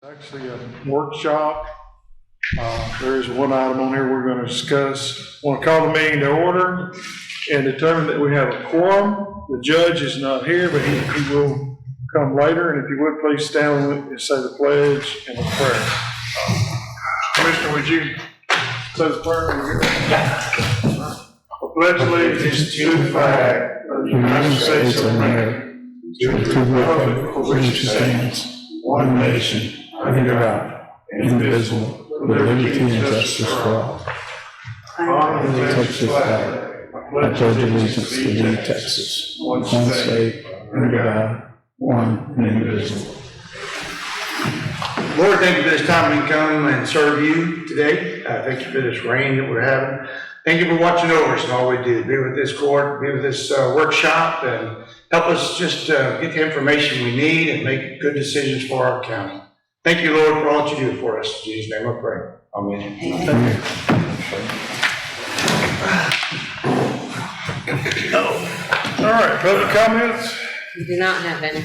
Actually, a workshop. There is one item on here we're going to discuss. I want to call the meeting to order and determine that we have a quorum. The judge is not here, but he will come later. And if you would, please stand and say the pledge and the prayer. Commissioner, would you say the prayer? I pledge allegiance to the flag of the United States of America, to the republic for which it stands, one nation, under God, indivisible, with liberty and justice for all. Honor the Texas flag. I pledge allegiance to thee, Texas, one state, under God, one and indivisible. Lord, thank you for this time we can come and serve you today. Thank you for this rain that we're having. Thank you for watching over us and all we do. Be with this court, be with this workshop, and help us just get the information we need and make good decisions for our county. Thank you, Lord, for all that you do for us. In Jesus' name I pray. Amen. Amen. All right, public comments? We do not have any.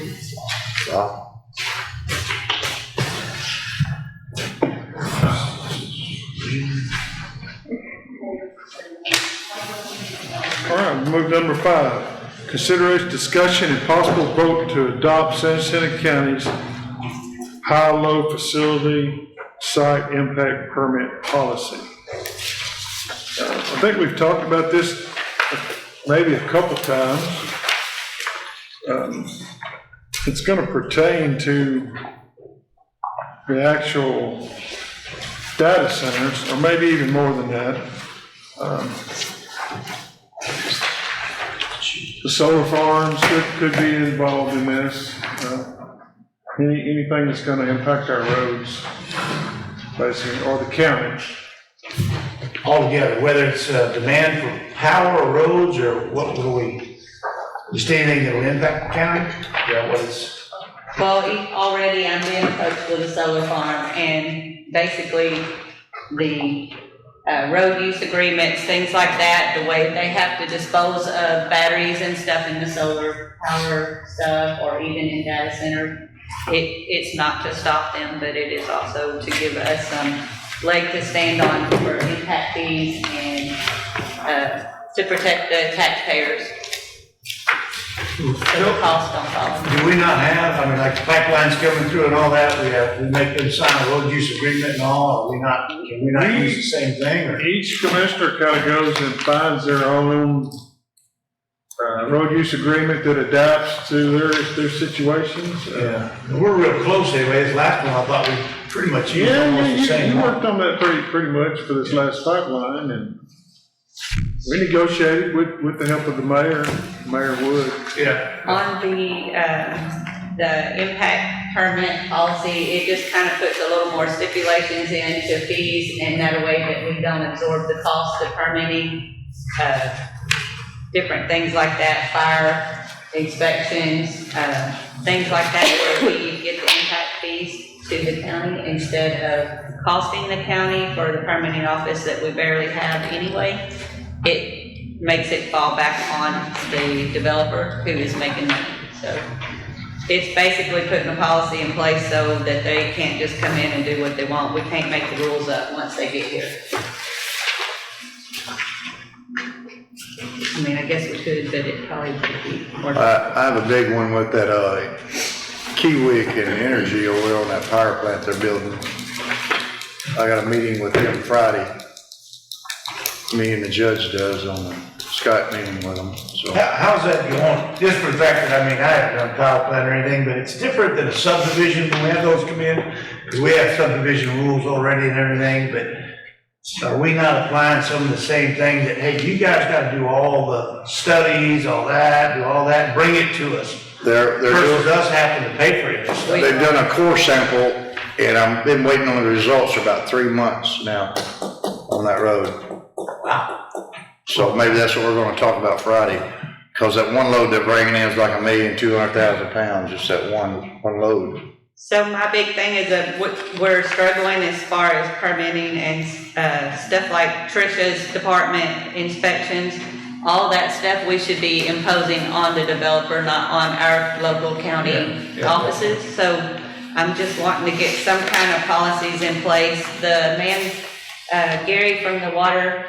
All right, we'll move to number 5. Consideration, discussion, and possible vote to adopt Jacinto County's high-low facility site impact permit policy. I think we've talked about this maybe a couple times. It's going to pertain to the actual data centers, or maybe even more than that. The solar farms could be involved in this. Anything that's going to impact our roads, basically, or the county. Altogether, whether it's demand for power or roads or what will we, just anything that will impact the county? Yeah, what is? Well, already I'm being approached with a solar farm, and basically the road use agreements, things like that, the way they have to dispose of batteries and stuff in the solar power stuff, or even in data center, it's not to stop them, but it is also to give us some leg to stand on for impact fees and to protect the taxpayers. So the costs don't fall. Do we not have, I mean, like the pipelines coming through and all that, we make them sign a road use agreement and all, can we not use the same thing? Or? Each commissioner kind of goes and finds their own road use agreement that adapts to their situations. Yeah, we're real close anyway. This last one, I thought we pretty much used almost the same. You worked on that pretty much for this last pipeline, and we negotiated with the help of the mayor, Mayor Wood. Yeah. On the impact permit policy, it just kind of puts a little more stipulations into fees, and that way that we don't absorb the cost of permitting, different things like that, fire inspections, things like that, where we get the impact fees to the county instead of costing the county for the permitting office that we barely have anyway. It makes it fall back on the developer who is making money. So it's basically putting a policy in place so that they can't just come in and do what they want. We can't make the rules up once they get here. I mean, I guess we could, but it probably would be more. I have a big one with that Kiwick and Energy over there on that power plant they're building. I got a meeting with them Friday. Me and the judge does on the Skype meeting with them. So How's that going? Just for the fact that, I mean, I haven't done power plant or anything, but it's different than a subdivision when we have those come in, because we have subdivision rules already and everything, but are we not applying some of the same things that, hey, you guys got to do all the studies, all that, do all that, bring it to us? they're Versus us having to pay for it. they've done a core sample, and I've been waiting on the results for about 3 months now on that road. Wow. So maybe that's what we're going to talk about Friday, because that one load they're bringing in is like 1,200,000 pounds, just that one load. So my big thing is that we're struggling as far as permitting and stuff like Trisha's department inspections. All that stuff we should be imposing on the developer, not on our local county offices. So I'm just wanting to get some kind of policies in place. The man, Gary from the water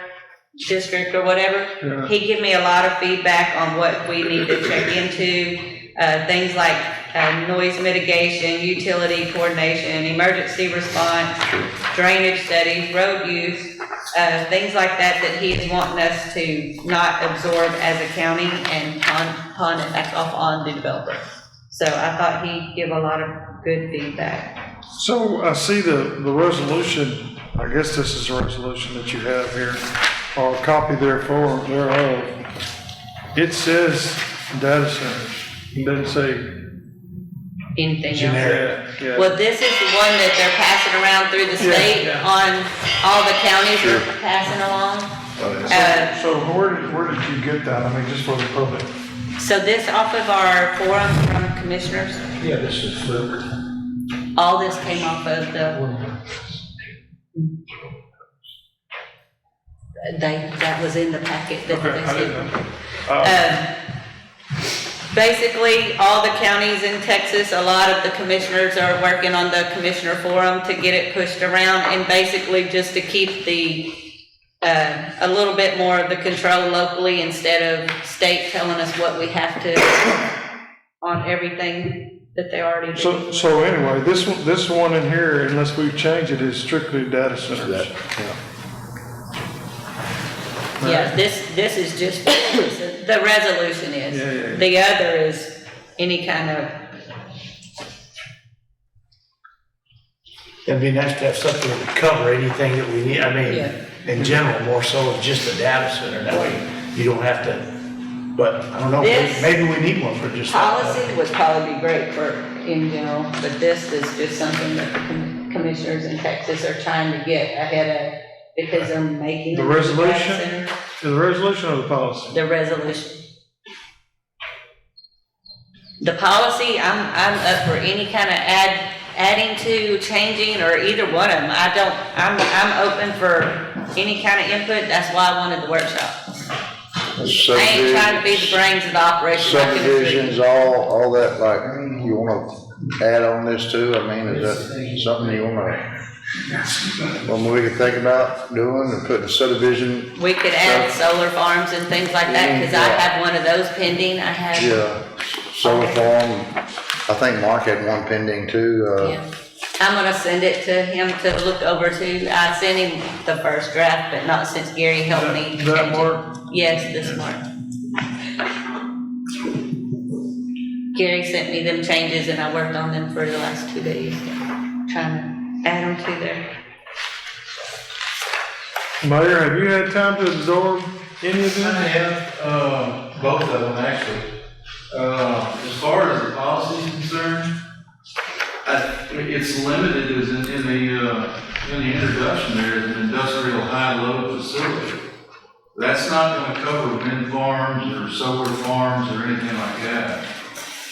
district or whatever, Yeah. he gave me a lot of feedback on what we need to check into, things like noise mitigation, utility coordination, emergency response, drainage studies, road use, things like that he is wanting us to not absorb as a county and pawn it back off on the developer. So I thought he'd give a lot of good feedback. So I see the resolution, I guess this is the resolution that you have here, or a copy thereof. It says data centers. It doesn't say. Anything else? Generic. Yeah. Well, this is the one that they're passing around through the state Yeah. on all the counties are passing along. So where did you get that? I mean, just for the public. So this off of our forum from commissioners, Yeah, this is Luke. all this came off of that was in the packet that Okay, they I didn't sent. know. Basically, all the counties in Texas, a lot of the commissioners are working on the commissioner forum to get it pushed around and basically just to keep a little bit more of the control locally instead of state telling us what we have to on everything that they already do. So anyway, this one in here, unless we change it, is strictly data centers. Yeah, this is just, the resolution is. Yeah. The other is any kind of, It'd be nice to have something that would cover anything that we need, I mean, Yeah. in general, more so than just a data center, that way you don't have to, but I don't know, This- maybe we need one for just that. policy would probably be great for in general, but this is just something that the commissioners in Texas are trying to get ahead of because they're making. The it data resolution? center. The resolution or the policy? The resolution. The policy, I'm up for any kind of adding to, changing, or either one of them. I'm open for any kind of input. That's why I wanted the workshop. I ain't trying to be the brains of the operation. I can agree. Subdivisions, all that, like, you wanna add on this too? I mean, is that something you wanna, we could think about doing and putting a subdivision? We could add solar farms and things like that, because I have one of those pending. I have. Yeah, solar farm, I think Mark had one pending too, Yeah. I'm gonna send it to him to look over too. I sent him the first draft, but not since Gary helped me. Is that change it. Mark? Yes, this Mark. Gary sent me them changes and I worked on them for the last 2 days, trying to add them to there. Mayor, have you had time to absorb any of I them? have, both of them actually. As far as the policy is concerned, it's limited as in the introduction there as an industrial high-load facility. That's not gonna cover wind farms or solar farms or anything like that.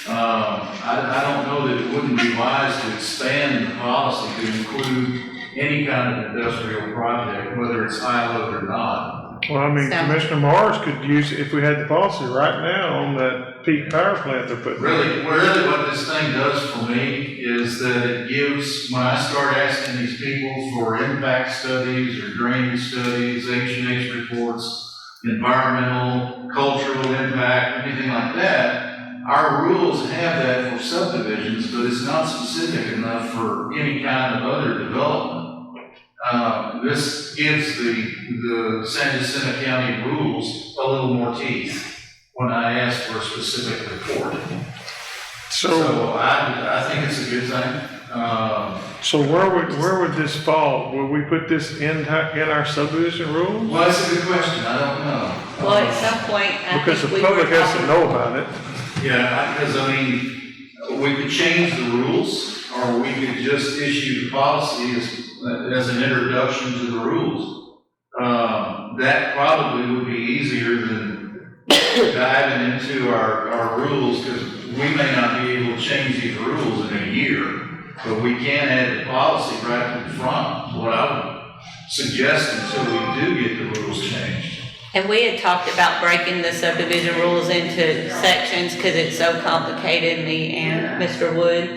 I don't know that it wouldn't be wise to expand the policy to include any kind of industrial project, whether it's high-load or not. Well, I mean, Commissioner Morris could use, if we had the policy right now on that peak power plant they're putting. Really what this thing does for me is that it gives, when I start asking these people for impact studies or drainage studies, H&H reports, environmental, cultural impact, anything like that, our rules have that for subdivisions, but it's not specific enough for any kind of other development. This gives the San Jacinto County rules a little more teeth when I ask for a specific report. So I think it's a good thing. So where would this fall? Will we put this in our subdivision rules? Well, that's a good question. I don't know. Well, at some point, I Because think the we were public has to talking- know about it. Yeah, because I mean, we could change the rules, or we could just issue the policy as an introduction to the rules. That probably would be easier than diving into our rules, because we may not be able to change these rules in a year, but we can add the policy right to the front, what I would suggest until we do get the rules changed. And we had talked about breaking the subdivision rules into sections because it's so complicated, me and Mr. Wood.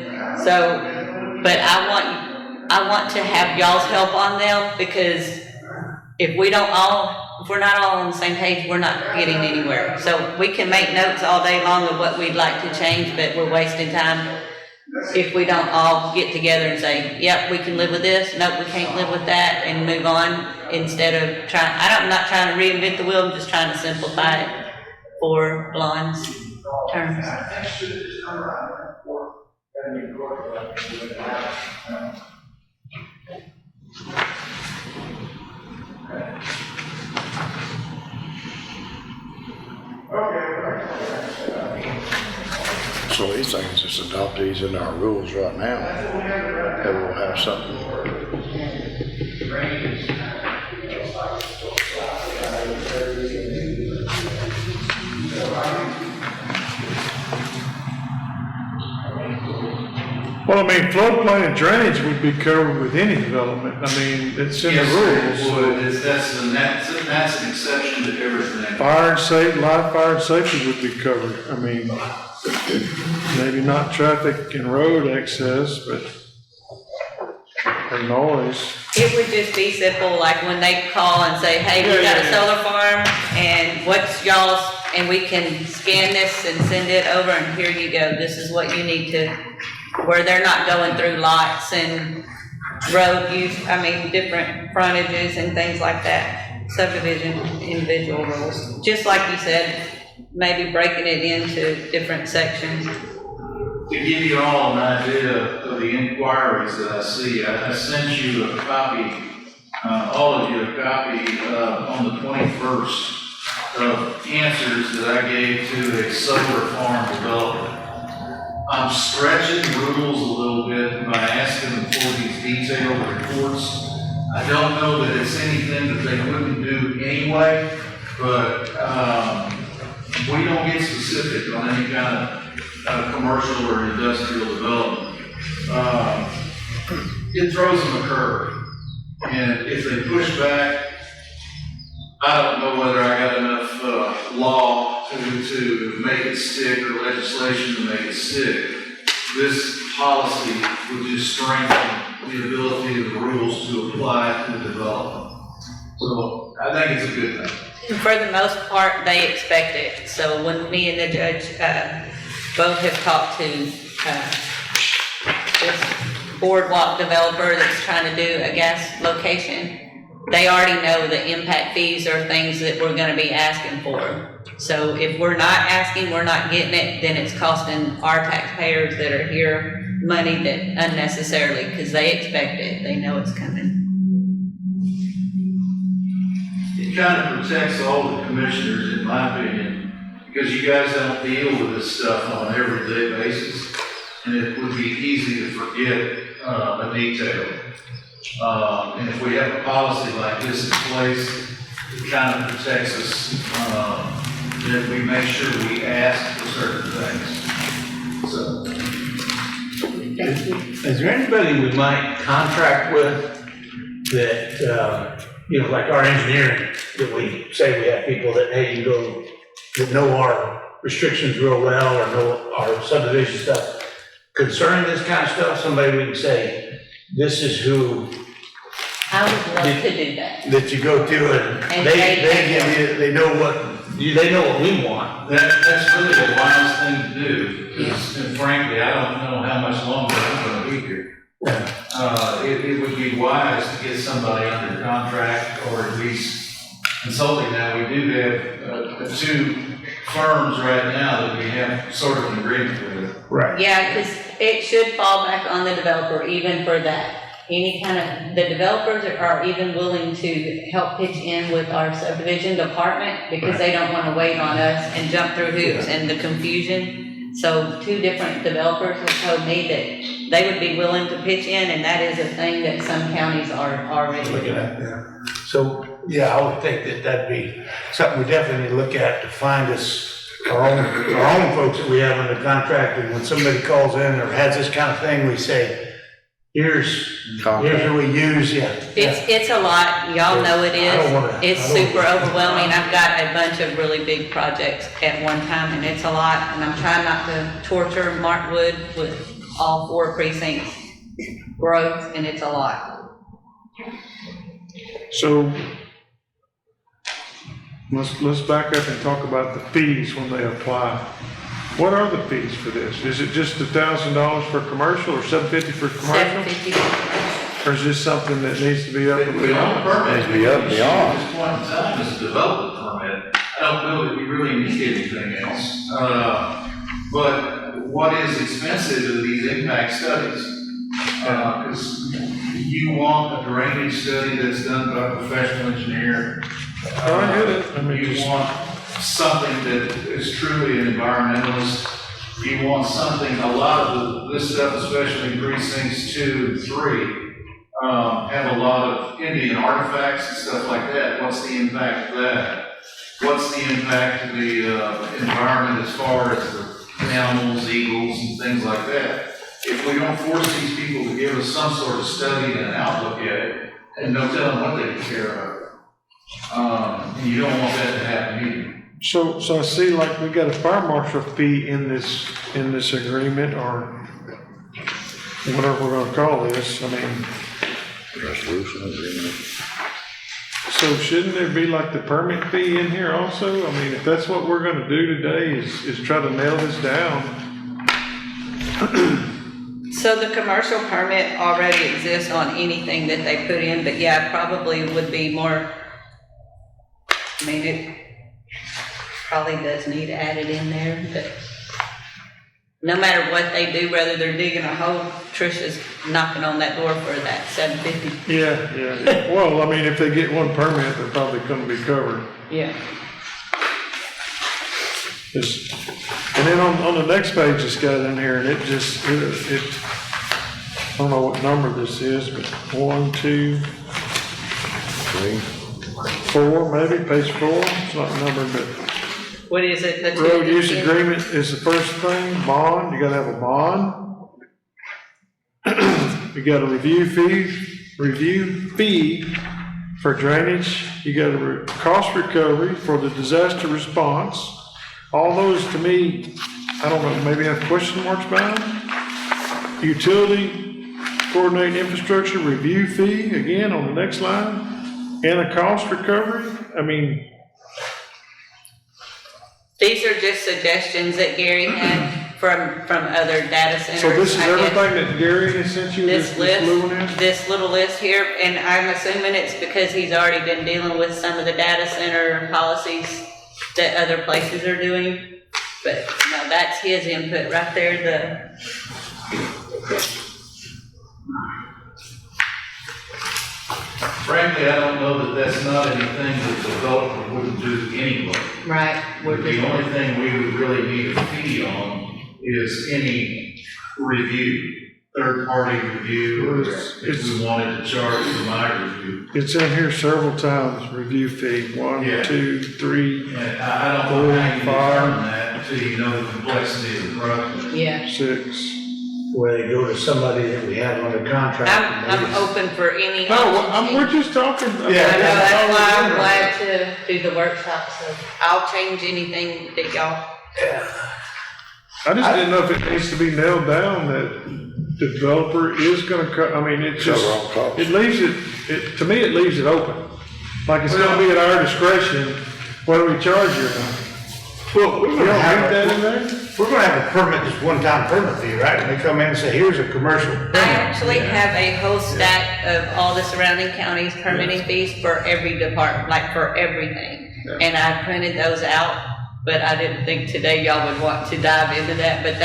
So But I want to have y'all's help on them, because if we're not all on the same page, we're not getting anywhere. So we can make notes all day long of what we'd like to change, but we're wasting time if we don't all get together and say, yep, we can live with this, nope, we can't live with that, and move on, instead of I'm not trying to reinvent the wheel, I'm just trying to simplify it for Blonde's terms. So these things, just adopt these in our rules right now, and we'll have something. Well, I mean, floodplain and drainage would be covered with any development. I mean, it's in the Yes, rules. it would. That's an exception to everything. Fire and safety, live fire and safety would be covered. I mean, maybe not traffic and road access, but or noise. It would just be simple, like when they call and say, hey, we got a solar farm, and what's y'all's, and we can scan this and send it over, and here you go, this is what you need to, where they're not going through lots and road use, different frontages and things like that, subdivision, individual rules. Just like you said, maybe breaking it into different sections. To give you all an idea of the inquiries that I see, I sent you a copy, all of you a copy on the 21st of answers that I gave to a solar farm developer. I'm stretching the rules a little bit by asking them for these detailed reports. I don't know that it's anything that they wouldn't do anyway, but we don't get specific on any kind of commercial or industrial development. It throws them a curve. And if they push back, I don't know whether I got enough law to make it stick or legislation to make it stick. This policy would just strengthen the ability of the rules to apply to development. So I think it's a good thing. And for the most part, they expect it. So when me and the judge both have talked to this boardwalk developer that's trying to do a gas location, they already know the impact fees are things that we're gonna be asking for. So if we're not asking, we're not getting it, then it's costing our taxpayers that are here money that unnecessarily, because they expect it, they know it's coming. It kind of protects all the commissioners, in my opinion, because you guys don't deal with this stuff on an everyday basis, and it would be easy to forget a detail. And if we have a policy like this in place, it kind of protects us, that we make sure we ask for certain things. So. Is there anybody we might contract with that, like our engineering, that we say we have people that, hey, you go, that know our restrictions real well or know our subdivision stuff concerning this kind of stuff, somebody we can say, this is who I would love to do that. that you go to and they give you, they know what we want. That's really the wise thing to do, because frankly, I don't know how much longer I'm gonna be here. It would be wise to get somebody under contract or at least consulting. Now, we do have two firms right now that we have sort of an agreement with. Right. Yeah, because it should fall back on the developer even for that. Any kind of, the developers are even willing to help pitch in with our subdivision department because they don't want to wait on us and jump through hoops and the confusion. So two different developers have told me that they would be willing to pitch in, and that is a thing that some counties are already Looking at, yeah. So, yeah, I would think that that'd be something we definitely need to look at to find us our own folks that we have under contract. And when somebody calls in or has this kind of thing, we say, here's who we use, yeah. It's a lot, y'all know it is. It's super overwhelming. I've got a bunch of really big projects at one time, and it's a lot, and I'm trying not to torture Mark Wood with all 4 precincts growth, and it's a lot. So let's back up and talk about the fees when they apply. What are the fees for this? Is it just $1,000 for commercial or $750 for commercial? $750. Or is this something that needs to be up and We own a beyond? permit. Needs to be up and beyond. At this point in time, it's a development permit. I don't know that we really need anything else. But what is expensive are these impact studies. Because you want a drainage study that's done by a professional engineer. I get it. I mean, You just- want something that is truly an environmentalist. You want something, a lot of this stuff, especially in precincts 2 and 3, have a lot of Indian artifacts and stuff like that. What's the impact of that? What's the impact of the environment as far as the animals, eagles, and things like that? If we don't force these people to give us some sort of study and an outlook at it, and don't tell them what they can care of, you don't want that to happen either. So I see like we got a fire marshal fee in this agreement, or whatever we're gonna call this. I mean, Resolution agreement. so shouldn't there be like the permit fee in here also? I mean, if that's what we're gonna do today is try to nail this down. So the commercial permit already exists on anything that they put in, but yeah, it probably would be more, I mean, it probably does need added in there, but no matter what they do, whether they're digging a hole, Tricia's knocking on that door for that $750. Yeah. Well, I mean, if they get one permit, they're probably gonna be covered. Yeah. And then on the next page, it's got in here, and it I don't know what number this is, but 1, 2, 3. 4, maybe, page 4, it's not numbered, but What is it? The two road use that- agreement is the first thing, bond, you gotta have a bond. You got a review fee for drainage, you got a cost recovery for the disaster response. All those to me, I don't know, maybe have question marks behind them. Utility, coordinate infrastructure, review fee, again, on the next line, and a cost recovery, I mean, These are just suggestions that Gary had from other data centers. so this is I guess. everything that Gary has sent you, This this blue one list, is? this little list here, and I'm assuming it's because he's already been dealing with some of the data center policies that other places are doing. But no, that's his input right there, Frankly, I don't know that that's not anything that the developer wouldn't do anyway. right? The only thing we would really need a fee on is any review, third-party review, or if we wanted to charge for my review. It's in here several times, review fee, 1, Yeah. 2, 3, And I don't know how you determine that until you know the complexity of the project. Yeah. 6. Where they go to somebody that we have under contract. I'm open for any. No, we're just talking. I know, that's why I'm glad to do the workshop, so I'll change anything that y'all. I just didn't know if it needs to be nailed down that the developer is gonna I mean, it just, Cover all costs. it leaves it, to me, it leaves it open. Like it's gonna be at our discretion whether we charge you or not. Well, we're You gonna don't have have that in there? We're gonna have a permit, just one-time permit fee, right? And they come in and say, here's a commercial permit. I actually have a whole stack of all the surrounding counties permitting fees for every department, like for everything. And I printed those out, but I didn't think today y'all would want to dive into that, but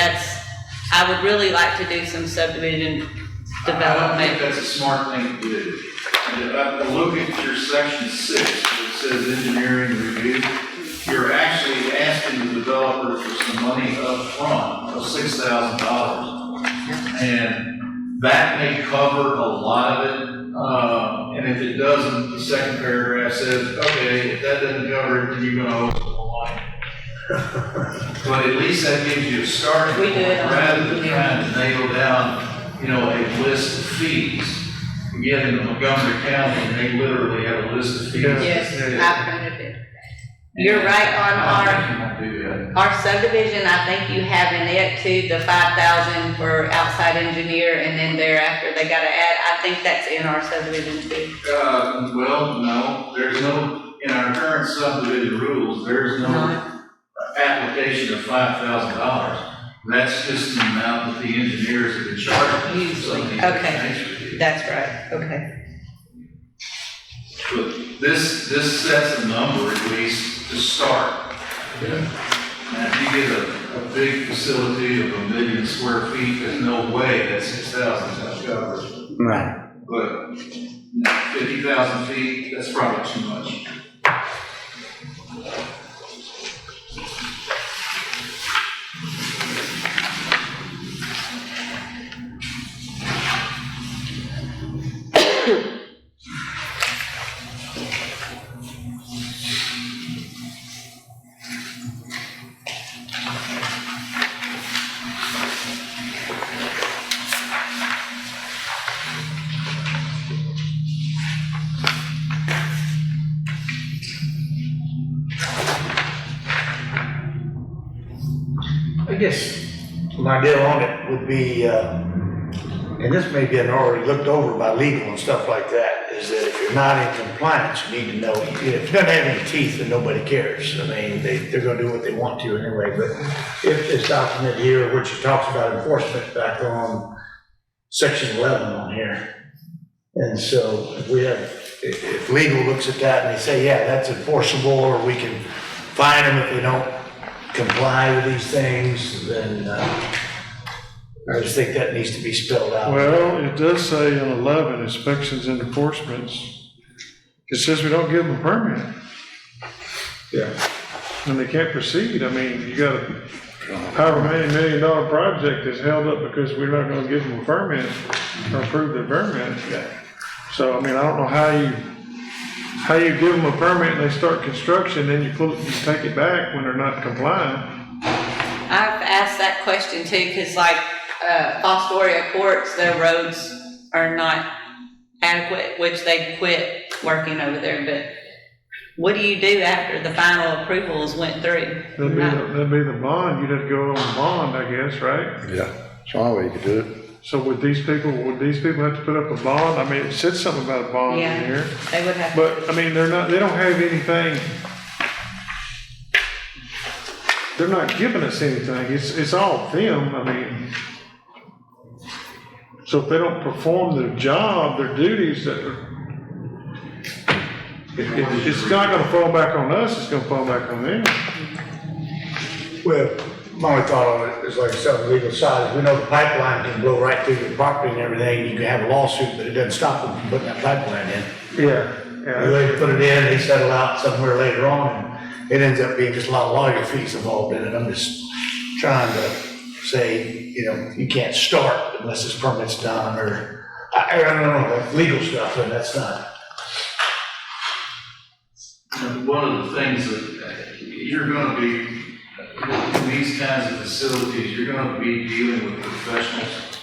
I would really like to do some subdivision I think development. that's a smart thing to do. Look at your section 6, it says engineering review. You're actually asking the developer for some money up front of $6,000. And that may cover a lot of it. And if it doesn't, the second paragraph says, okay, if that doesn't cover it, then you're gonna owe us more money. But at least that gives you a starting We do point, it on- rather than trying to nail down, a list of fees. Again, in Montgomery County, they literally have a list of fees. Yeah. Yes, I printed it. You're right on I think you won't do that. our subdivision, I think you have in it too, the 5,000 for outside engineer, and then thereafter they gotta add, I think that's in our subdivision too. Well, no, there's no, in our current subdivision rules, there's no application of $5,000. That's just the amount that the engineers have been charged. Usually, okay. That's right, okay. But this sets a number at least to start. Now, if you get a big facility of 1 million square feet, there's no way that 6,000 is gonna cover it. Right. But 50,000 feet, that's probably too much. I guess my deal on it would be, and this may be already looked over by legal and stuff like that, is that if you're not in compliance, you need to know, if it doesn't have any teeth, then nobody cares. I mean, they're gonna do what they want to anyway, but if this document here, which talks about enforcement back on section 11 on here, and so if we have, if legal looks at that and they say, yeah, that's enforceable, or we can fine them if they don't comply with these things, then I just think that needs to be spelled out. Well, it does say in 11, inspections and enforcements, it says we don't give them a permit, Yeah. and they can't proceed. I mean, you got a however many $1 million project is held up because we're not gonna give them a permit or approve their permit. So, I mean, I don't know how you give them a permit and they start construction, then you take it back when they're not complying. I've asked that question too, because like, Fostoria Courts, their roads are not adequate, which they quit working over there, but what do you do after the final approvals went through? That'd be the bond, you'd have to go on bond, I guess, right? Yeah, that's the only way you could do it. So would these people have to put up a bond? I mean, it said something about a bond in Yeah, here. they would have. But, I mean, they don't have anything, they're not giving us anything, it's all them, I mean. So if they don't perform their job, their duties, it's not gonna fall back on us, it's gonna fall back on them. Well, my only thought on it is, like I said, on the legal side, is we know the pipeline can blow right through your property and everything, you can have a lawsuit, but it doesn't stop them from putting that pipeline in. Yeah. You later put it in, they settle out somewhere later on, and it ends up being just a lot of lawyer fees involved in it. I'm just trying to say, you know, you can't start unless this permit's done, or, I don't know, like legal stuff, and that's not. And one of the things that you're gonna be, in these kinds of facilities, you're gonna be dealing with professionals.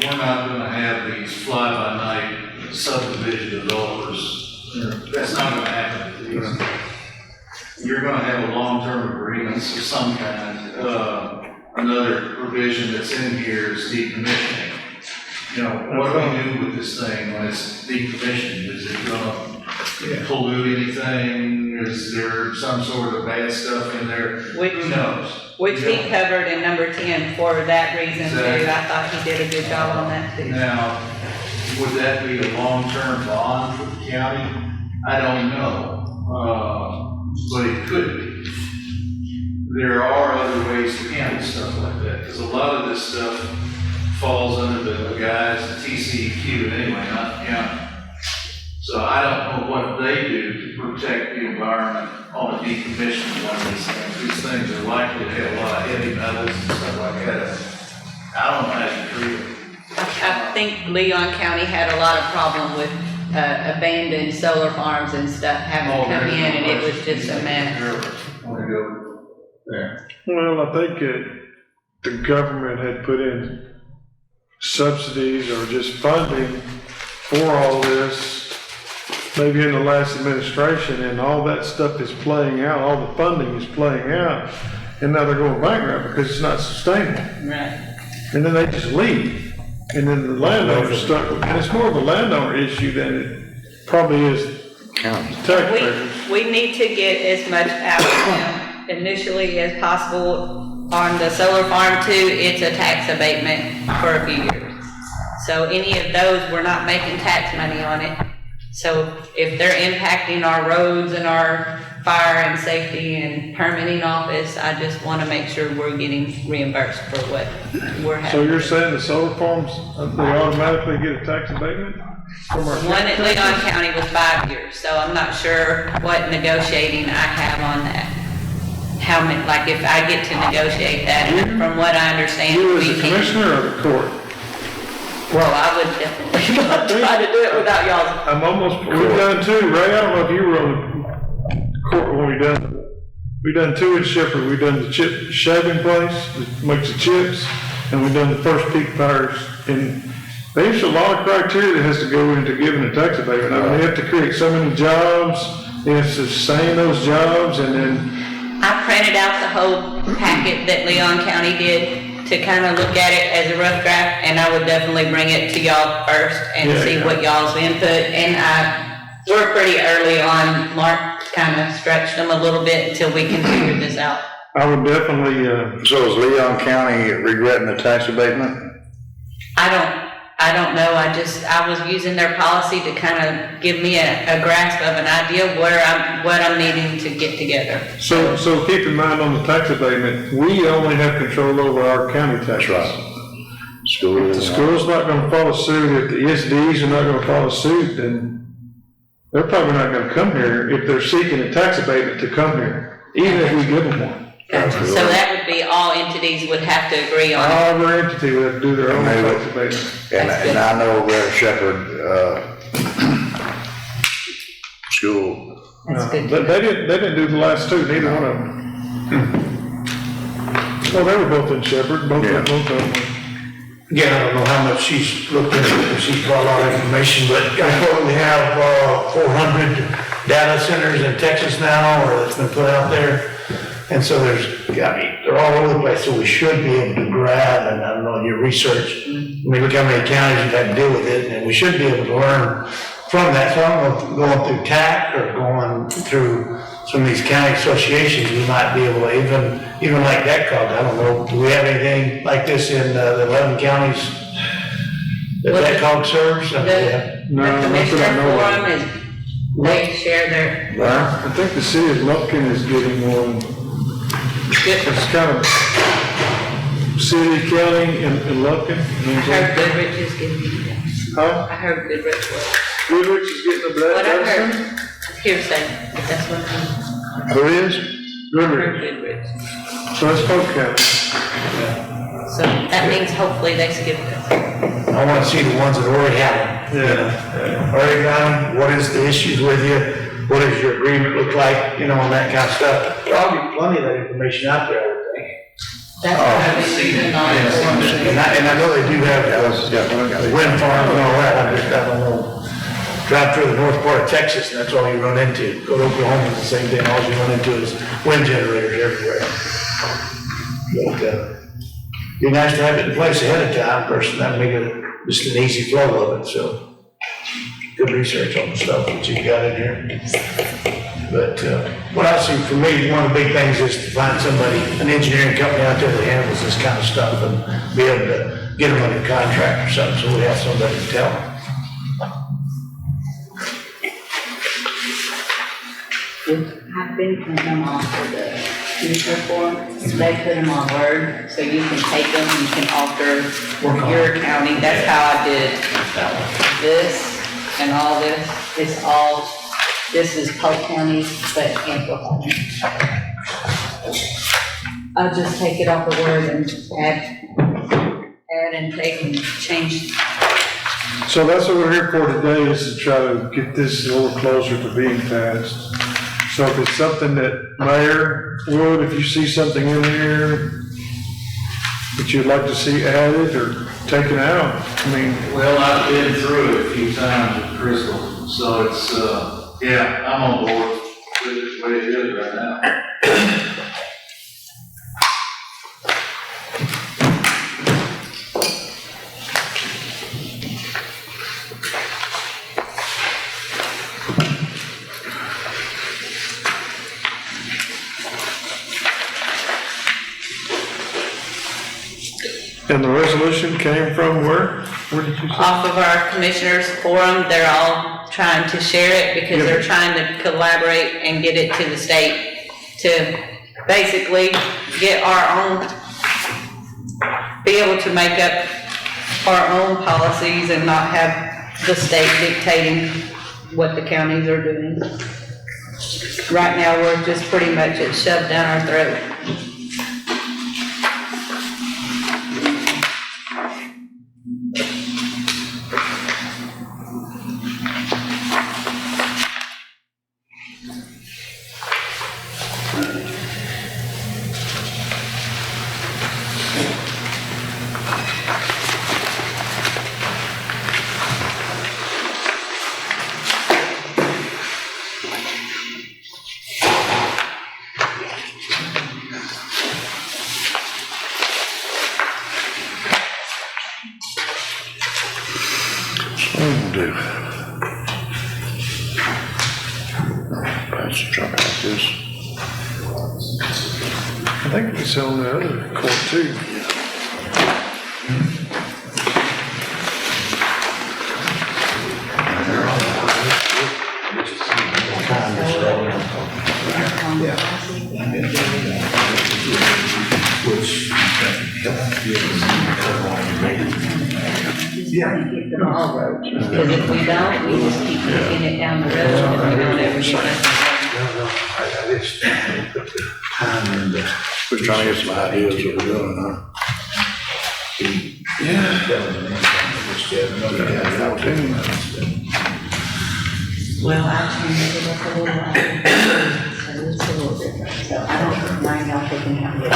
We're not gonna have these fly-by-night subdivision developers. That's not gonna happen to these. You're gonna have a long-term agreements of some kind. Another provision that's in here is decommissioning. You know, what do we do with this thing when it's decommissioned? Is it gonna pollute anything? Is there some sort of bad stuff in there? Who knows? Which he covered in number 10 for that reason too. Exactly. I thought he did a good job on that too. Now, would that be a long-term bond for the county? I don't know, but it could be. There are other ways to handle stuff like that, because a lot of this stuff falls under the guys at TCEQ anyway, not the county. So I don't know what they do to protect the environment on a decommissioned one of these things. These things are likely to have a lot of heavy metals and stuff like that. I don't know how you treat it. I think Leon County had a lot of problem with abandoned solar farms and stuff having to come in, and it was just a mess. Well, I think the government had put in subsidies or just funding for all this maybe in the last administration, and all that stuff is playing out, all the funding is playing out, and now they're going bankrupt because it's not sustainable. Right. And then they just leave, and then the landowner's stuck with, and it's more of a landowner issue than it probably is taxpayers. We need to get as much out of them initially as possible. On the solar farm too, it's a tax abatement for a few years. So any of those, we're not making tax money on it. So if they're impacting our roads and our fire and safety and permitting office, I just want to make sure we're getting reimbursed for what we're having. So you're saying the solar farms, they automatically get a tax abatement from our? One at Leon County was 5 years, so I'm not sure what negotiating I have on that. How many, like if I get to negotiate that, from what I understand. You as we the can- commissioner or the court? Well, I would definitely not try to do it without y'all. I'm almost, we've done two, Ray, I don't know if you were on the court when we done two in Shepherd. We done the chip shaving place that makes the chips, and we done the first peak fires. And there's a lot of criteria that has to go into giving a tax abatement. I mean, they have to create so many jobs, they have to sustain those jobs, and then, I printed out the whole packet that Leon County did to kind of look at it as a rough draft, and I would definitely bring it to y'all first and Yeah, see yeah. what y'all's input. And we're pretty early on. Mark kind of stretched them a little bit until we can figure this out. I would definitely, So is Leon County regretting the tax abatement? I don't know. I was using their policy to kind of give me a grasp of an idea of what I'm needing to get together. so keep in mind on the tax abatement, we only have control over our county taxes. That's right. School. If the school's not gonna follow suit, if the ESDs are not gonna follow suit, then they're probably not gonna come here if they're seeking a tax abatement to come here, even if we give them one. Gotcha. So that would be all entities would have to agree on it. Our entity would have to do their own tax abatement. And I know where Shepherd, school. That's good. But they didn't do the last two, neither one of them. Well, they were both in Shepherd, both of them. Again, I don't know how much she's looked into, it. She's got a lot of information, but I thought we have 400 data centers in Texas now, or that's been put out there. And so they're all over the place, so we should be able to grab, and I don't know, in your research, I mean, look how many counties you've had to deal with it, and we should be able to learn from that. So I don't know, going through TAC or going through some of these county associations, we might be able to even like DECCOG, I don't know, do we have anything like this in the 11 counties that Well, DECCOG serves? I mean, The No, not that I commissioner know of. forum is, they share their, I think the city of Lufkin is getting one. It's kind of city, county, and Lufkin. I heard Goodrich is getting, Huh? I heard Goodrich was. Goodrich is getting a What I black heard, person? hearsay, but that's what I Who is? heard, Goodrich, Goodrich. so that's Polk County. So that means hopefully they skip this. I want to see the ones that already have them. Yeah. Already got them, what is the issues with you? What does your agreement look like, and that kind of stuff. There'll be plenty of that information out there, I would think. That's I what haven't I've seen been it. on. I haven't seen it. And I know they do have wind farms and all that, I don't know. Drive through the north part of Texas, and that's all you run into. Go to Oklahoma, it's the same thing, all you run into is wind generators everywhere. But, be nice to have it in place ahead of time, person, that'd make it just an easy flow of it, so. Good research on the stuff that you've got in here. But, what I see for me, one of the big things is to find somebody, an engineering company out there that handles this kind of stuff and be able to get them under contract or something, so we have somebody to tell them. I've been putting them on for the commissioner forum. They put them on Word, so you can take them, you can alter your county. That's how I did this and all this. It's all, this is Polk County, but amplified. I'll just take it off the Word and add and take and change. So that's what we're here for today, is to try to get this a little closer to being passed. So if it's something that Mayor Wood, if you see something in here that you'd like to see added or taken out, I mean, Well, I've been through it a few times with Crystal, So it's, yeah, I'm on board with it the way it is right now. And the resolution came from where? Where did you say? Off of our commissioners forum, they're all trying to share it because they're trying to collaborate and get it to the state to basically get our own, be able to make up our own policies and not have the state dictating what the counties are doing. Right now, we're just pretty much it's shoved down our throat. Do. Pass the truck like this. I think it's on the other court too. Get the ball rolling, because if we don't, we just keep kicking it down the road and we don't ever get nothing. I just put the time in the. We're trying to get some ideas what we're doing, huh? Well, I changed it up a little bit, so it's a little different, so I don't mind y'all picking out this.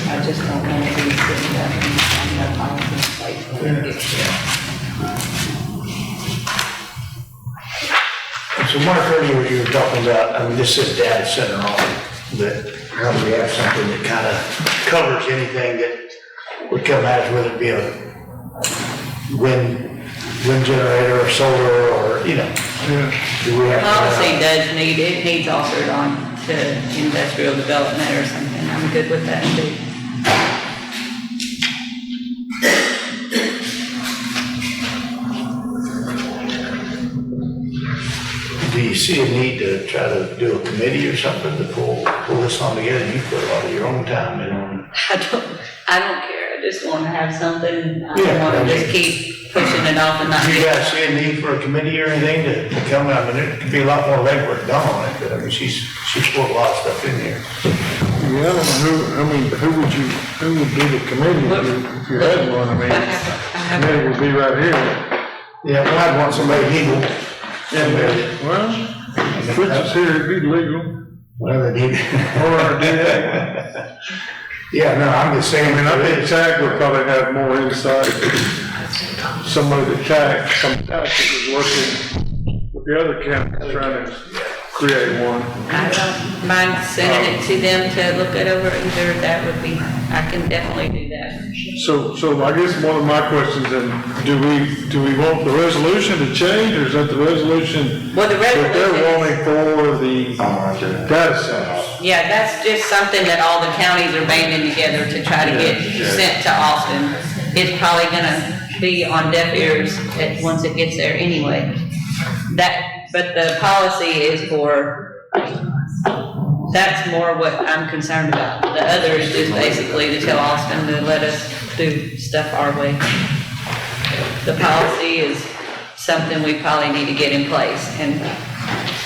I just don't want to be sitting up and having no policy in place when it gets there. So Mark, earlier you were talking about, I mean, this says data center on it, but how do we have something that kind of covers anything that would come at us, whether it be a wind generator or solar or, you know? Do we have to? Policy does need, it needs altered on to industrial development or something, I'm good with that too. Do you see a need to try to do a committee or something to pull this on together? You put a lot of your own time in on. I don't care, I just want to have something, I Yeah, don't want I to mean- just keep pushing it off and not. Do you guys see a need for a committee or anything to come? I mean, there could be a lot more legwork done on it, but I mean, she's put a lot of stuff in here. Yeah, I don't know who would be the committee if you had one? I mean, the committee would be right here. Yeah, well, I'd want somebody legal. Well, Fritz is here, it'd be legal. Well, they need. Or do that. Yeah, no, I'm just saying. I mean, I think TAC would probably have more insight. Somebody that TAC, some TAC that was working with the other counties trying to create one. I don't mind sending it to them to look it over either, that would be, I can definitely do that. So I guess one of my questions then, do we want the resolution to change, or is that the resolution Well, the that they're resolution, wanting for the data centers? yeah, that's just something that all the counties are banding together to try to get sent to Austin. It's probably gonna be on deaf ears once it gets there anyway. But the policy is for, that's more what I'm concerned about. The other is just basically to tell Austin to let us do stuff our way. The policy is something we probably need to get in place, and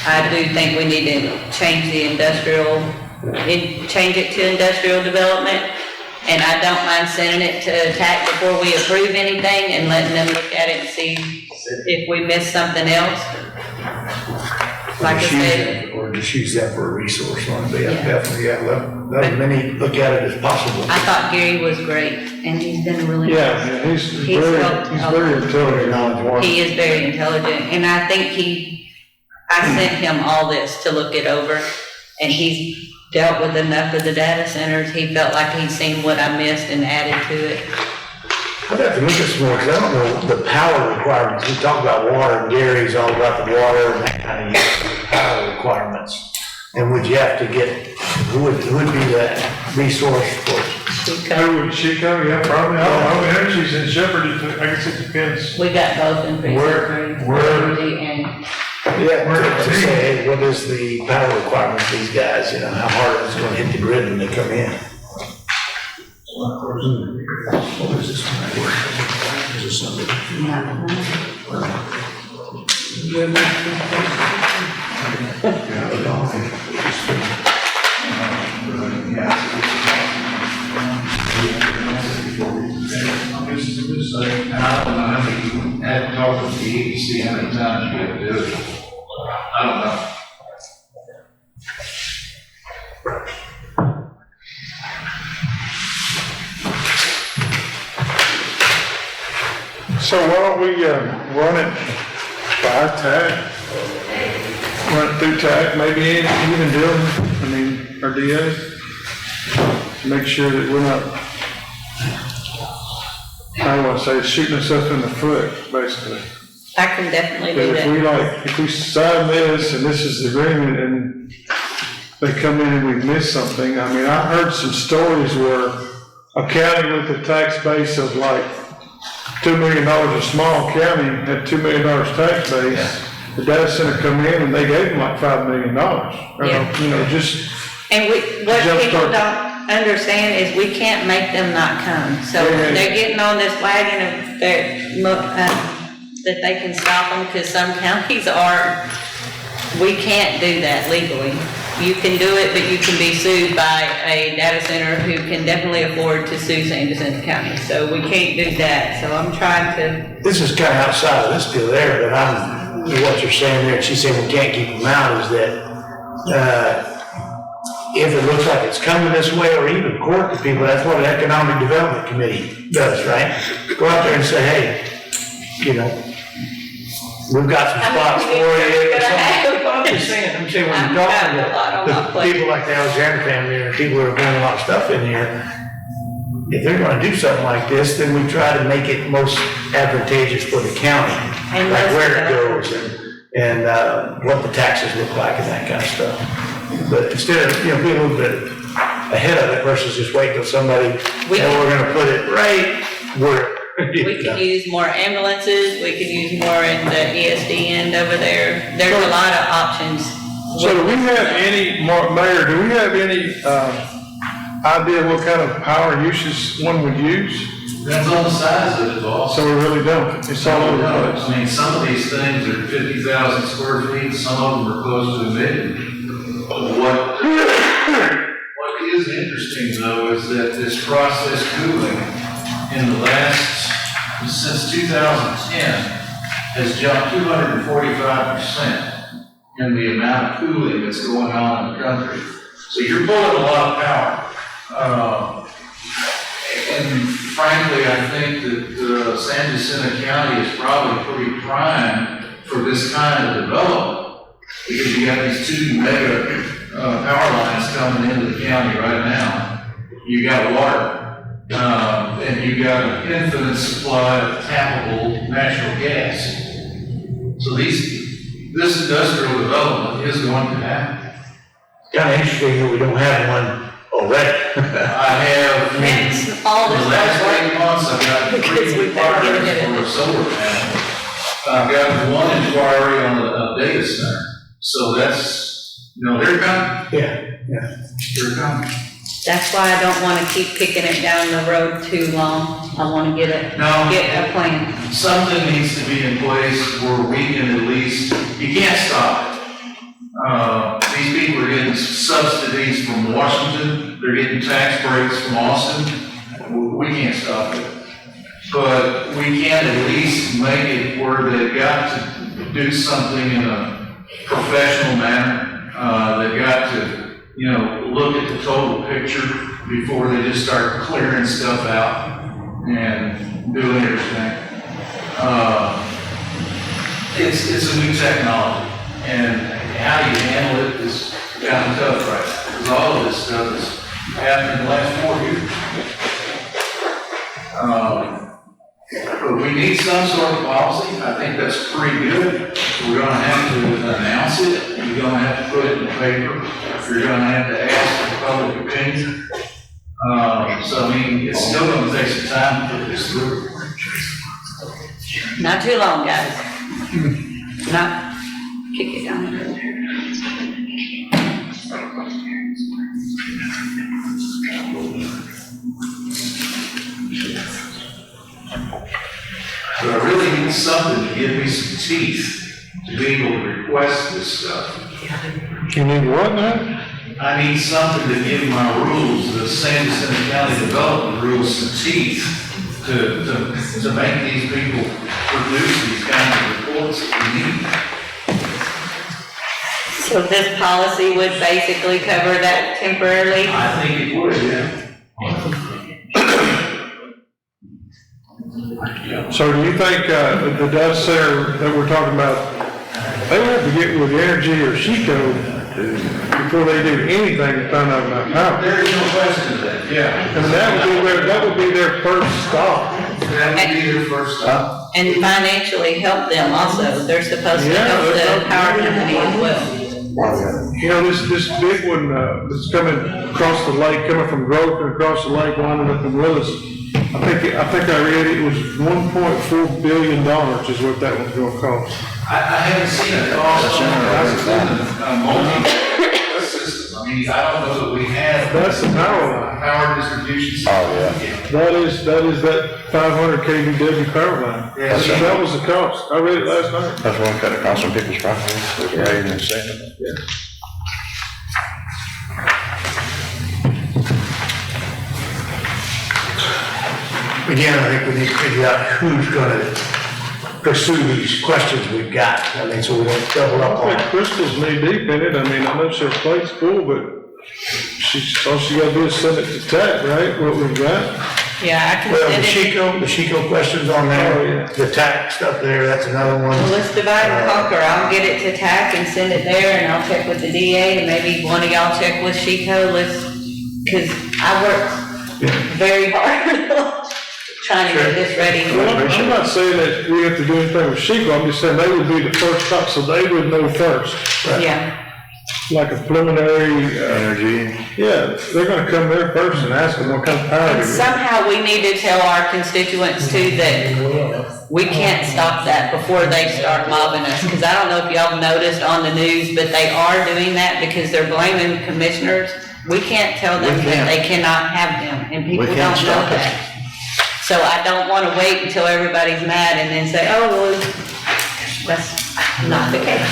I do think we need to change the change it to industrial development, and I don't mind sending it to TAC before we approve anything and letting them look at it and see if we missed something else. Like I said, we'll just use that for a resource one, but yeah, Yeah. definitely, yeah, let as many look at it as possible. I thought Gary was great, and he's been really nice. Yeah, he's He's very, helped he's out. very intelligent on his work. He is very intelligent, and I think I sent him all this to look it over, and he's dealt with enough of the data centers. He felt like he's seen what I missed and added to it. I'd have to look at some more, because I don't know the power requirements. We talk about water, and Gary's all about the water and that kind of power requirements. And would you have to get, who would be that resource for? Who would Chico? Yeah, probably. I don't know. Energy's in jeopardy. I guess it depends. We got both in precinct three, Energy and, Yeah, to say, hey, what is the power requirement of these guys, you know, how hard it's gonna hit the grid when they come in? What is this one right here? Is this something? I don't know how many, you had to talk with the agency, how many times you had to do it. I don't know. So why don't we, run it by TAC? Run it through TAC, maybe even Dylan, I mean, our DA, to make sure that we're not, I don't want to say shooting ourselves in the foot, basically. I can definitely But do if we sign this and this is the agreement and they come in and we miss something, I mean, I heard some stories where a county with a tax base of like $2 million, a small county had $2 million tax base. The data center come in and they gave them like $5 million. Yeah. You know, just, And what Jump people start. don't understand is we can't make them not come. So Yeah. they're getting on this wagon of that they can stop them, because some counties we can't do that legally. You can do it, but you can be sued by a data center who can definitely afford to sue San Jacinto County. So we can't do that. So I'm trying to, This is kind of outside of this deal there, but what you're saying there, she's saying we can't keep them out, is that, if it looks like it's coming this way, or even court to people, that's what an economic development committee does, right? Go out there and say, hey, you know, we've got some spots for you. or something. I'm just saying, when you're I've got a lot on my talking to plate. people like the Alexander family, and people who are doing a lot of stuff in here, if they're gonna do something like this, then we try to make it most advantageous for the county. And Like most where it of goes and what the taxes look like and that kind of stuff. But instead of, being a little bit ahead of it versus just wait till somebody, and we're gonna put it right where. we can use more ambulances, we can use more in the ESD end over there. There's a lot of options. so do we have any, Mayor, do we have any, idea what kind of power uses one would use? Depends on the size of it, boss. So we really don't. It's all over the place. I mean, some of these things are 50,000 square feet, some of them are close to 1 million. What is interesting though is that this process cooling in the since 2010 has jumped 245% in the amount of cooling that's going on in the country. So you're pulling a lot of power. And frankly, I think that San Jacinto County is probably pretty prime for this kind of development, because you got these 2 mega power lines coming into the county right now. You got water, and you got an infinite supply of tappable natural gas. So this industrial development is going to happen. Kind of interesting that we don't have one already. I have, Hence all in this the last stuff. 8 months, I've got Because 3 we've been giving it inquiries for a solar panel. I've got 1 inquiry on a data center. So that's, they're coming, Yeah. they're coming. That's why I don't want to keep kicking it down the road too long. I want to get a plan. Something needs to be in place where we can at least, you can't stop it. These people are getting subsidies from Washington, they're getting tax breaks from Austin. We can't stop it. But we can at least make it where they've got to do something in a professional manner. They've got to, look at the total picture before they just start clearing stuff out and doing everything. It's a new technology, and how you handle it is kind of tough right now, because all of this stuff has happened in the last 4 years. But we need some sort of policy. I think that's pretty good. We're gonna have to announce it, you're gonna have to put it in the paper, you're gonna have to ask for public opinion. So I mean, it's still gonna take some time to put this through. Not too long, guys. Not, kick it down there. But I really need something to give me some teeth to be able to request this stuff. You need what now? I need something to give my rules, the San Jacinto County Development Rules, some teeth to make these people produce these kinds of reports that we need. So this policy would basically cover that temporarily? I think it would, yeah. So do you think, the data center that we're talking about, they would have to get with Energy or Chico before they do anything to find out about power? There is no question of that, yeah. And that would be their first stop. That would be their first stop. And financially help them also. They're supposed to Yeah, help they're the power company as well. You know, this big one, that's coming across the lake, coming from Grove and across the lake, winding up in Willis. I think I read it was $1.4 billion is what that one's gonna cost. I haven't seen a cost on a multi-system. I mean, I don't know that we have. That's the power line. Power distribution system. Oh, yeah. That is that 500 kVW power line. Yeah. That was the cost. I read it last night. That's one cut across some people's property, they're raising and saying. Yeah. Again, I think we need to figure out who's gonna pursue these questions we've got. I mean, so we don't double up I on think it. Crystal's knee deep in it. I mean, I know her plate's full, but all she gotta do is send it to TAC, right? What we've got. Yeah, I can Well, send it. the Chico questions on Oh, there, yeah. the tax stuff there, that's another one. Well, let's divide and conquer. I'll get it to TAC and send it there, and I'll check with the DA, and maybe one of y'all check with Chico. Cause I work very hard trying to get this ready. Well, I'm not saying that we have to do anything with Chico. I'm just saying they would be the first stop, so they would know first. Yeah. Like a preliminary, Energy. yeah, they're gonna come there first and ask them what kind of power And they need. somehow we need to tell our constituents too that we can't stop that before they start mobbing us. Because I don't know if y'all have noticed on the news, but they are doing that because they're blaming commissioners. We can't tell them that they cannot have them, and people don't can't know stop it. that. So I don't want to wait until everybody's mad and then say, oh, well, that's not the case.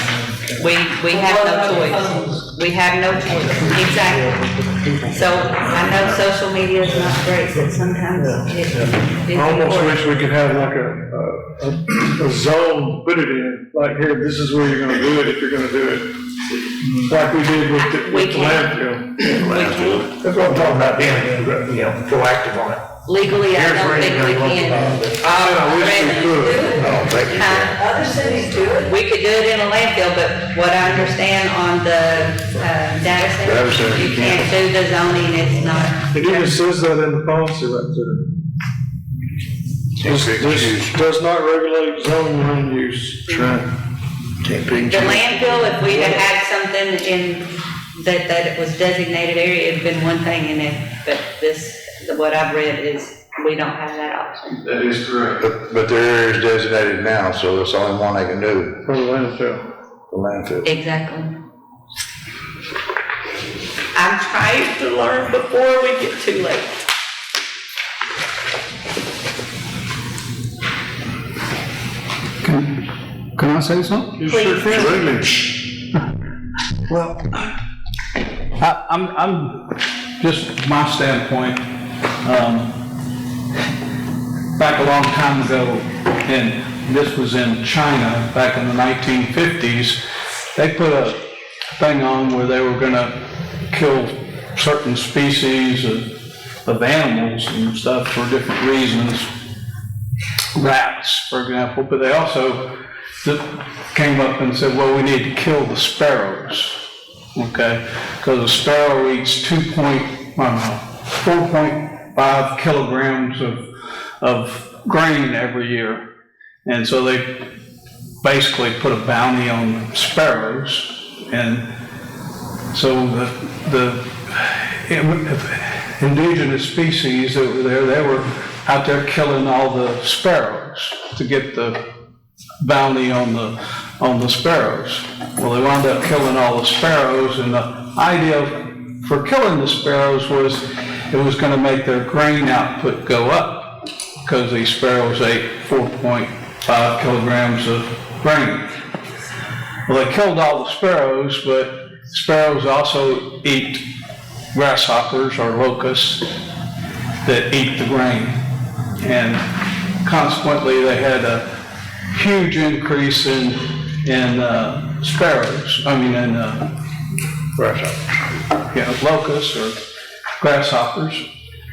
We have no choice. We have no choice. Exactly. So I know social media is not great, but sometimes it's I almost important. wish we could have like a zone, put it in, like here, this is where you're gonna do it if you're gonna do it. Like we did with the We can. landfill. We can. That's what I'm talking about, being, proactive on it. Legally, I Here's don't where think you're we gonna can. look at I wish we could. No, thank you. Other cities do it. We could do it in a landfill, but what I understand on the data Data center, center, you you can't do the zoning, it's not. It even says that in the policy right there. This does not regulate zoning land use. That's right. Can't pick and The choose. landfill, if we'd have had something in, that it was designated area, it'd been one thing in it, but this, what I've read is, we don't have that option. That is correct. But their area is designated now, so it's the only one they can do, For the landfill. the landfill. Exactly. I'm trying to learn before we get too late. Can I say something? You sure can. Well, I'm just my standpoint, back a long time ago, and this was in China, back in the 1950s, they put a thing on where they were gonna kill certain species of animals and stuff for different reasons. Rats, for example, but they also came up and said, well, we need to kill the sparrows, okay? Because a sparrow eats 4.5 kilograms of grain every year. And so they basically put a bounty on sparrows. And so the indigenous species that were there, they were out there killing all the sparrows to get the bounty on the sparrows. Well, they wound up killing all the sparrows, and the idea for killing the sparrows was it was going to make their grain output go up because these sparrows ate 4.5 kilograms of grain. Well, they killed all the sparrows, but sparrows also eat grasshoppers or locusts that eat the grain. And consequently, they had a huge increase in sparrows, locusts or grasshoppers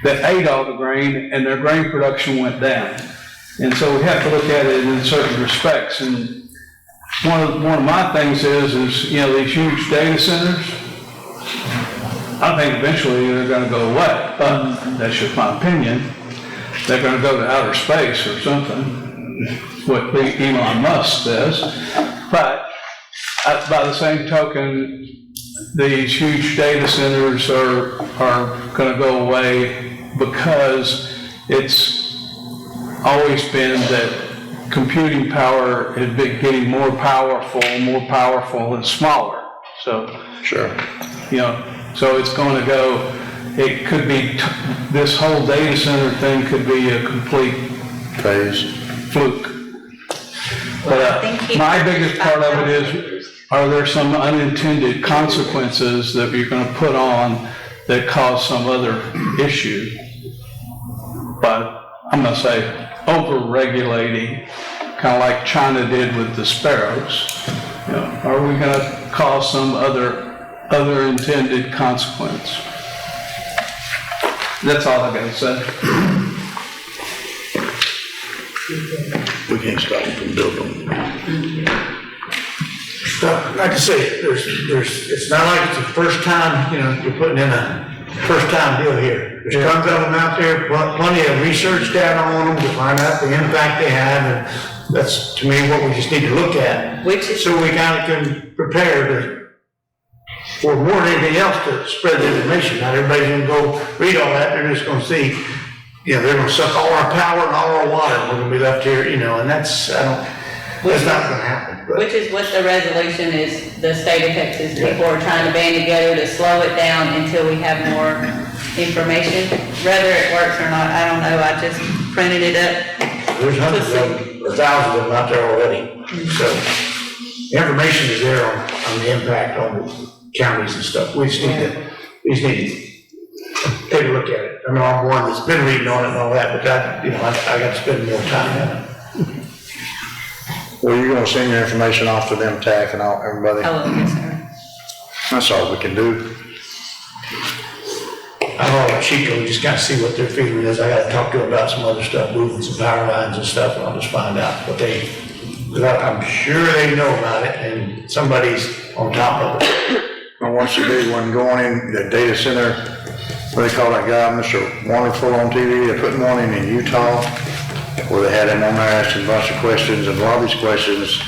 that ate all the grain, and their grain production went down. And so we have to look at it in certain respects. And one of my things is these huge data centers, I think eventually they're going to go away, but that's just my opinion. They're going to go to outer space or something, what Elon Musk says. But by the same token, these huge data centers are going to go away because it's always been that computing power has been getting more powerful and smaller. So, Sure. So it's going to go, it could be, this whole data center thing could be a complete Phase. fluke. But my biggest part of it is, are there some unintended consequences that you're going to put on that cause some other issue? But I'm going to say over-regulating, kind of like China did with the sparrows. Are we going to cause some other intended consequence? That's all I got to say. We can't stop them from building. Like I say, it's not like it's the first time, you're putting in a first time deal here. There's tons of them out there, plenty of research data on them to find out the impact they have, and that's, to me, what we just need to look at. So we kind of can prepare for more than anything else to spread the information. Not everybody's gonna go read all that, they're just gonna see, they're gonna suck all our power and all our water, and we're gonna be left here, and that's not gonna happen. But Which is what the resolution is, the state of Texas, people are trying to band together to slow it down until we have more information. Whether it works or not, I don't know, I just printed it up. there's hundreds of them, or thousands of them out there already. So, the information is there on the impact on the counties and stuff. We just need to take a look at it. I know I'm one that's been reading on it and all that, but I got to spend more time on it. Well, you're gonna send your information off to them, TAC and everybody? Oh, yes, sir. That's all we can do. I'll let Chico just kind of see what their feeling is. I got to talk to them about some other stuff, moving some power lines and stuff, and I'll just find out what I'm sure they know about it, and somebody's on top of it. And once the big one going in, the data center, what they call that guy, Mr. Wonderful on TV, they're putting one in Utah, where they had him on there asking a bunch of questions, and a lot of these questions,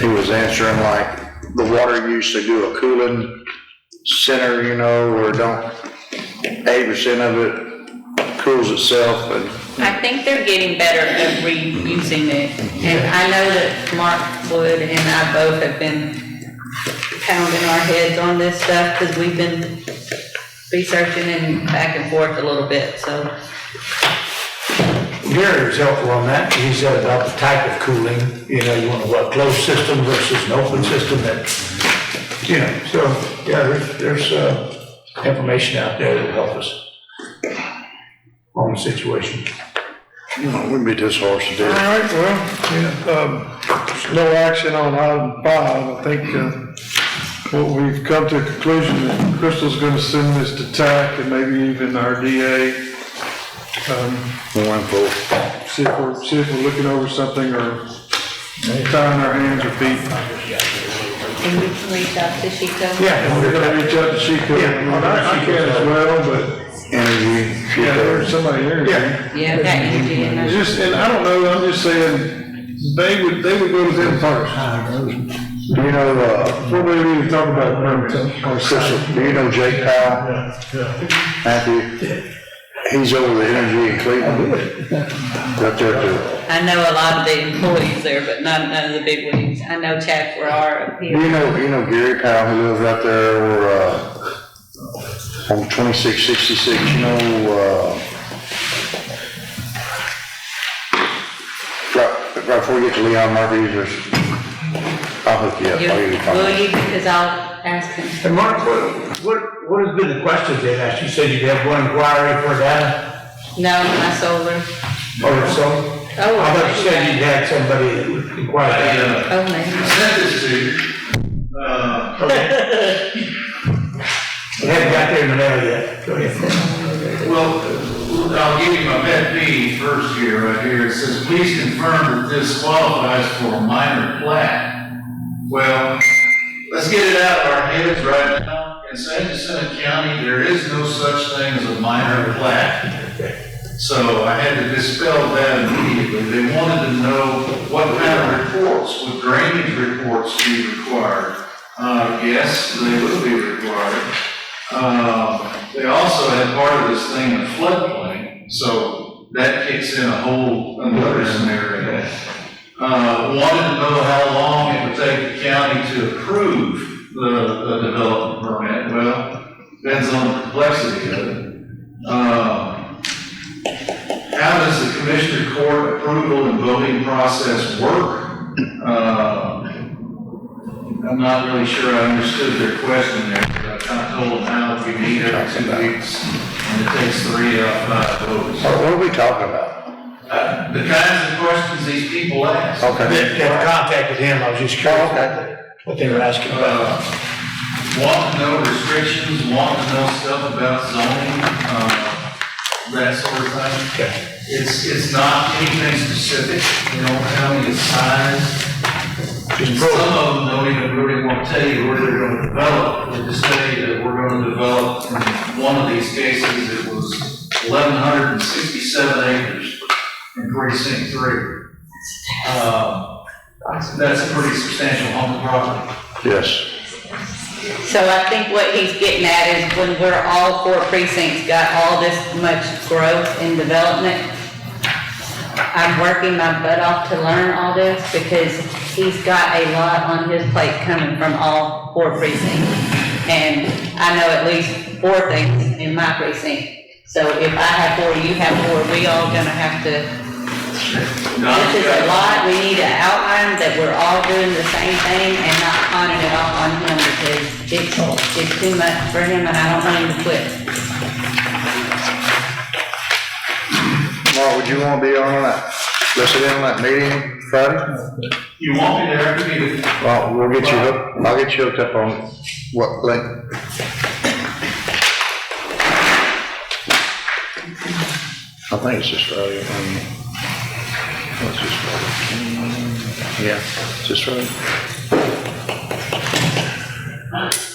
he was answering like the water use, they do a cooling center, where 80% of it cools itself, and I think they're getting better at reusing it. And I know that Mark Wood and I both have been pounding our heads on this stuff because we've been researching and back and forth a little bit, so. Gary was helpful on that. He said about the type of cooling, you want a closed system versus an open system that, there's information out there that will help us on the situation. wouldn't be this hard to do. All right, well, no action on item 5. I think Well, we've come to a conclusion that Crystal's gonna send this to TAC and maybe even our DA. One vote. See if we're looking over something or tying our hands or feet. And we can reach out to Chico. And we're gonna reach out to Chico. I can as well, but, Energy. yeah, there's somebody there. Yeah. Yeah, that energy and It's just, and I don't know, I'm just saying, they would go to them first. Do you know, Before we even talk about permits. Crystal, do you know Jake Powell? Matthew? He's over the energy in Cleveland. Up there too. I know a lot of the employees there, but none of the big wigs. I know Chad Farrar up Do here. you know Gary Powell who lives out there or, on 2666, you know, right before you get to Leon Murphy's, I'll hook you up. I'll give you a call. Will you, because I'll ask him. And Mark, what has been the questions they've asked? You said you'd have one inquiry per data No, my solar. or so? I thought you said you'd had somebody that would inquire. Oh, maybe. I sent this to you. It hasn't got there in the mail yet. Go ahead. Well, I'll give you my pet peeve first here, right here. It says, please confirm that this qualifies for a minor plat. Well, let's get it out of our heads right now. In San Jacinto County, there is no such thing as a minor plat. So I had to dispel that immediately. They wanted to know what kind of reports, would drainage reports be required? Yes, they will be required. They also had part of this thing in floodplain, so that kicks in a whole another scenario. Wanted to know how long it would take the county to approve the development permit. Well, depends on the complexity of it. How does the commissioner court approval and voting process work? I'm not really sure I understood their question there, but I kind of told them how we meet every 2 weeks, and it takes 3 out of 5 votes. What are we talking about? The kinds of questions these people ask. Okay. They've contacted him, I was just curious what they were asking about. Want to know restrictions, want to know stuff about zoning, that sort of thing. Okay. It's not anything specific, you know, tell me the size. And some of them don't even really want to tell you where they're going to develop. They just tell you that we're going to develop, in one of these cases, it was 1,167 acres in precinct 3. That's a pretty substantial hunk of property. Yes. So I think what he's getting at is when we're all 4 precincts got all this much growth and development, I'm working my butt off to learn all this because he's got a lot on his plate coming from all 4 precincts. And I know at least 4 things in my precinct. So if I have 4, you have 4, we all gonna have to, this is a lot. We need an outline that we're all doing the same thing and not conning it off on him because it's too much for him and I don't want him to quit. Mark, would you want to be on that, listen in on that meeting Friday? You want me there to be the. Well, we'll get you hooked, I'll get you hooked up on what link? I think it's just Friday. What's this Friday? Yeah, it's just Friday.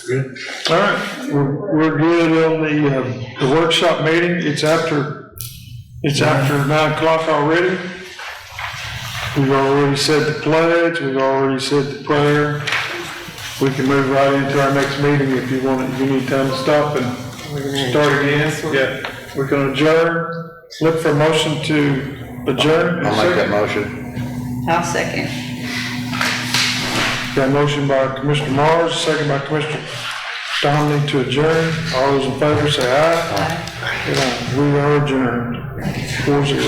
Good. All right, we're good on the workshop meeting. It's after 9 o'clock already. We've already said the pledge, we've already said the prayer. We can move right into our next meeting if you want, if you need time to stop and start again. Yeah, we're gonna adjourn. Look for a motion to adjourn. I'll make that motion. I'll second. Got a motion by Commissioner Mars, second by Commissioner Donnelly to adjourn. All those in favor say aye. Aye. We are adjourned. 4-0.